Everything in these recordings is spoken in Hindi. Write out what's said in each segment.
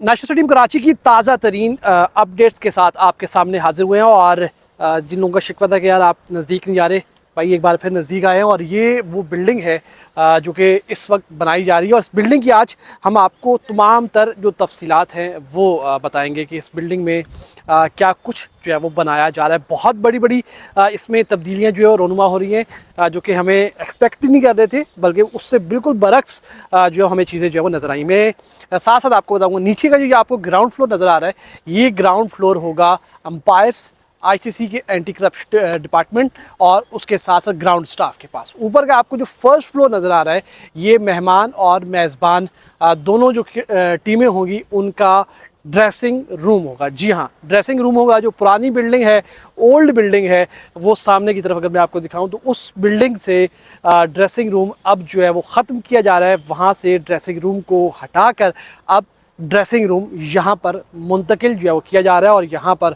नेशनल स्टेडियम कराची की ताज़ा तरीन अपडेट्स के साथ आपके सामने हाजिर हुए हैं। और जिन लोगों का शिकवा था कि यार आप नज़दीक नहीं जा रहे, भाई एक बार फिर नज़दीक आए हैं। और ये वो बिल्डिंग है जो कि इस वक्त बनाई जा रही है। और इस बिल्डिंग की आज हम आपको तमाम तर जो तफसीलात हैं वो बताएंगे कि इस बिल्डिंग में क्या कुछ जो है वो बनाया जा रहा है। बहुत बड़ी बड़ी इसमें तब्दीलियाँ जो है रोनुमा हो रही हैं, जो कि हमें एक्सपेक्ट ही नहीं कर रहे थे, बल्कि उससे बिल्कुल बरक्स जो हमें चीज़ें जो है वो नज़र आई। मैं साथ साथ आपको बताऊंगा नीचे का जो ये आपको ग्राउंड फ्लोर नज़र आ रहा है, ये ग्राउंड फ्लोर होगा अंपायर्स, आईसीसी के एंटी करप्शन डिपार्टमेंट और उसके साथ साथ ग्राउंड स्टाफ के पास। ऊपर का आपको जो फर्स्ट फ्लोर नज़र आ रहा है, ये मेहमान और मेज़बान दोनों जो टीमें होंगी उनका ड्रेसिंग रूम होगा। जी हाँ, ड्रेसिंग रूम होगा। जो पुरानी बिल्डिंग है, ओल्ड बिल्डिंग है, वो सामने की तरफ अगर मैं आपको दिखाऊं तो उस बिल्डिंग से ड्रेसिंग रूम अब जो है वो ख़त्म किया जा रहा है। वहाँ से ड्रेसिंग रूम को हटाकर अब ड्रेसिंग रूम यहाँ पर मुंतकिल जो है वो किया जा रहा है। और यहाँ पर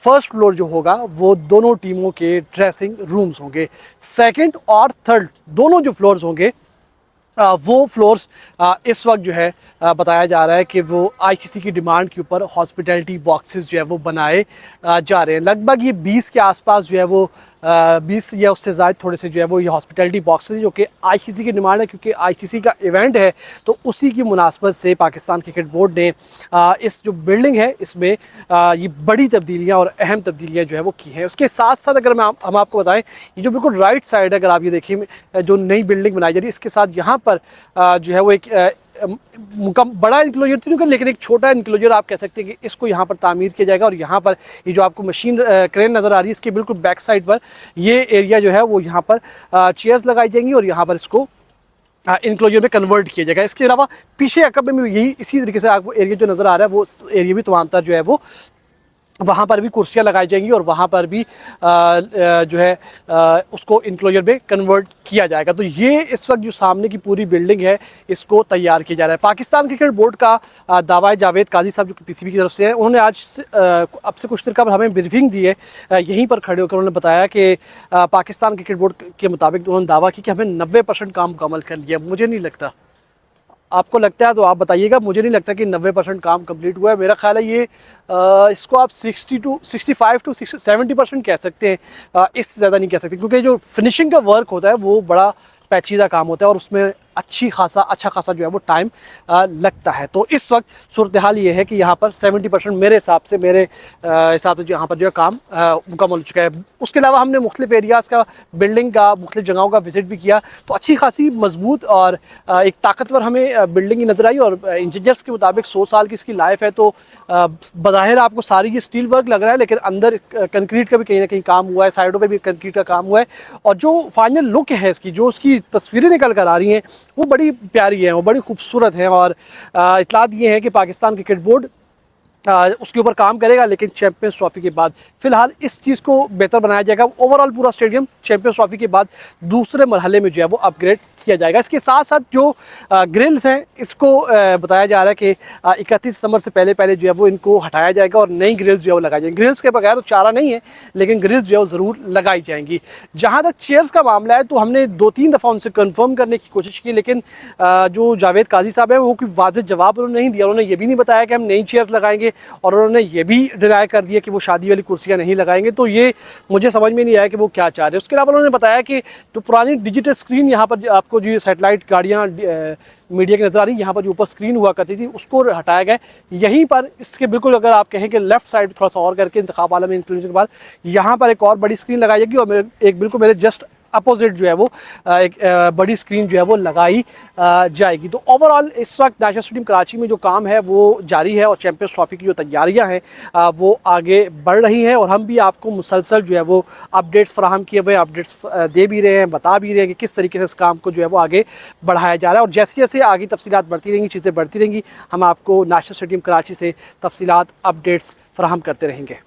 फर्स्ट फ्लोर जो होगा वो दोनों टीमों के ड्रेसिंग रूम्स होंगे। सेकंड और थर्ड दोनों जो फ्लोर्स होंगे वो फ्लोर्स इस वक्त जो है बताया जा रहा है कि वो आईसीसी की डिमांड के ऊपर हॉस्पिटैलिटी बॉक्सेस जो है वो बनाए जा रहे हैं। लगभग ये 20 के आसपास जो है वो 20 या उससे ज़्यादा थोड़े से जो है वो ये हॉस्पिटैलिटी बॉक्सेस जो कि आईसीसी की डिमांड है, क्योंकि आईसीसी का इवेंट है तो उसी की मुनासबत से पाकिस्तान क्रिकेट बोर्ड ने इस जो बिल्डिंग है इसमें ये बड़ी तब्दीलियाँ और अहम तब्दीलियाँ जो है वो की हैं। उसके साथ साथ अगर हम आपको बताएं, ये जो बिल्कुल राइट साइड है, अगर आप ये देखिए जो नई बिल्डिंग बनाई जा रही है, इसके साथ यहाँ पर जो है वो एक बड़ा इंक्लोजर तो नहीं, लेकिन एक छोटा इंक्लोजर आप कह सकते हैं कि इसको यहाँ पर तामीर किया जाएगा। और यहाँ पर ये जो आपको मशीन क्रेन नज़र आ रही है, इसके बिल्कुल बैक साइड पर ये एरिया जो है वो यहाँ पर चेयर्स लगाई जाएंगी और यहाँ पर इसको इंक्लोजर में कन्वर्ट किया जाएगा। इसके अलावा पीछे अकब में यही इसी तरीके से आपको एरिया जो नज़र आ रहा है वो एरिया भी तमाम तर जो है वो वहाँ पर भी कुर्सियाँ लगाई जाएंगी और वहाँ पर भी जो है उसको इंक्लोजर में कन्वर्ट किया जाएगा। तो ये इस वक्त जो सामने की पूरी बिल्डिंग है इसको तैयार किया जा रहा है। पाकिस्तान क्रिकेट बोर्ड का दावा है, जावेद काजी साहब जो कि पीसीबी की तरफ से है, उन्होंने आज अब से कुछ देर कबल हमें ब्रीफिंग दी है। यहीं पर खड़े होकर उन्होंने बताया कि पाकिस्तान क्रिकेट बोर्ड के मुताबिक उन्होंने दावा की कि हमें 90% काम मुकम्मल कर लिया। मुझे नहीं लगता, आपको लगता है तो आप बताइएगा। मुझे नहीं लगता कि 90% काम कंप्लीट हुआ है। मेरा ख्याल है ये इसको आप 65 टू 70% कह सकते हैं, इससे ज़्यादा नहीं कह सकते, क्योंकि जो फिनिशिंग का वर्क होता है वो बड़ा पेचीदा काम होता है और उसमें अच्छा खासा जो है वो टाइम लगता है। तो इस वक्त सूरत हाल ये है कि यहाँ पर 70% मेरे हिसाब से यहाँ पर जो है काम मुकम्मल हो चुका है। उसके अलावा हमने मुख्तलिफ एरियाज़ का, बिल्डिंग का, मुख्तलिफ जगहों का विज़िट भी किया, तो अच्छी खासी मजबूत और एक ताकतवर हमें बिल्डिंग की नज़र आई। और इंजीनियर्स के मुताबिक 100 साल की इसकी लाइफ है। तो बज़ाहिर आपको सारी ये स्टील वर्क लग रहा है, लेकिन अंदर कंक्रीट का भी कहीं ना कहीं काम हुआ है, साइडों पे भी कंक्रीट का काम हुआ है। और जो फाइनल लुक है इसकी, जो उसकी तस्वीरें निकल कर आ रही हैं वो बड़ी प्यारी है, वो बड़ी खूबसूरत है। और इतलात ये है कि पाकिस्तान क्रिकेट बोर्ड उसके ऊपर काम करेगा, लेकिन चैंपियंस ट्रॉफी के बाद फिलहाल इस चीज़ को बेहतर बनाया जाएगा। ओवरऑल पूरा स्टेडियम चैंपियंस ट्रॉफी के बाद दूसरे मरहले में जो है वो अपग्रेड किया जाएगा। इसके साथ साथ जो ग्रिल्स हैं इसको बताया जा रहा है कि 31 दिसंबर से पहले जो है वो इनको हटाया जाएगा और नई ग्रिल्स जो है वो लगाई जाएंगी। ग्रिल्स के बगैर तो चारा नहीं है, लेकिन ग्रिल्स जो है वो ज़रूर लगाई जाएंगी। जहाँ तक चेयर्स का मामला है तो हमने 2-3 दफ़ा उनसे कन्फर्म करने की कोशिश की, लेकिन जो जावेद काजी साहब हैं वो कोई वाज़ेह जवाब उन्होंने नहीं दिया। उन्होंने ये भी नहीं बताया कि हम नई चेयर्स लगाएंगे और उन्होंने ये भी डिनाई कर दिया कि वो शादी वाली कुर्सियाँ नहीं लगाएंगे। तो ये मुझे समझ में नहीं आया कि वो क्या चाह रहे हैं। उसके अलावा उन्होंने बताया कि जो पुरानी डिजिटल स्क्रीन यहाँ पर आपको जो सैटेलाइट गाड़ियाँ मीडिया की नज़र आ रही, यहाँ पर जो ऊपर स्क्रीन हुआ करती थी उसको हटाया गया। यहीं पर इसके बिल्कुल अगर आप कहें कि लेफ़्ट साइड थोड़ा सा और करके इंतखाब आलम इंक्लूजन के बाद यहाँ पर एक और बड़ी स्क्रीन लगाई जाएगी और एक बिल्कुल मेरे जस्ट अपोजिट जो है वो एक बड़ी स्क्रीन जो है वो लगाई जाएगी। तो ओवरऑल इस वक्त नेशनल स्टेडियम कराची में जो काम है वो जारी है और चैंपियंस ट्रॉफी की जो तैयारियां हैं वो आगे बढ़ रही हैं। और हम भी आपको मुसलसल जो है वो अपडेट्स फराहम किए हुए अपडेट्स दे भी रहे हैं, बता भी रहे हैं कि किस तरीके से इस काम को जो है वो आगे बढ़ाया जा रहा है। और जैसे जैसे आगे तफसीलात बढ़ती रहेंगी, चीज़ें बढ़ती रहेंगी, हम आपको नेशनल स्टेडियम कराची से तफसीलात अपडेट्स फराहम करते रहेंगे।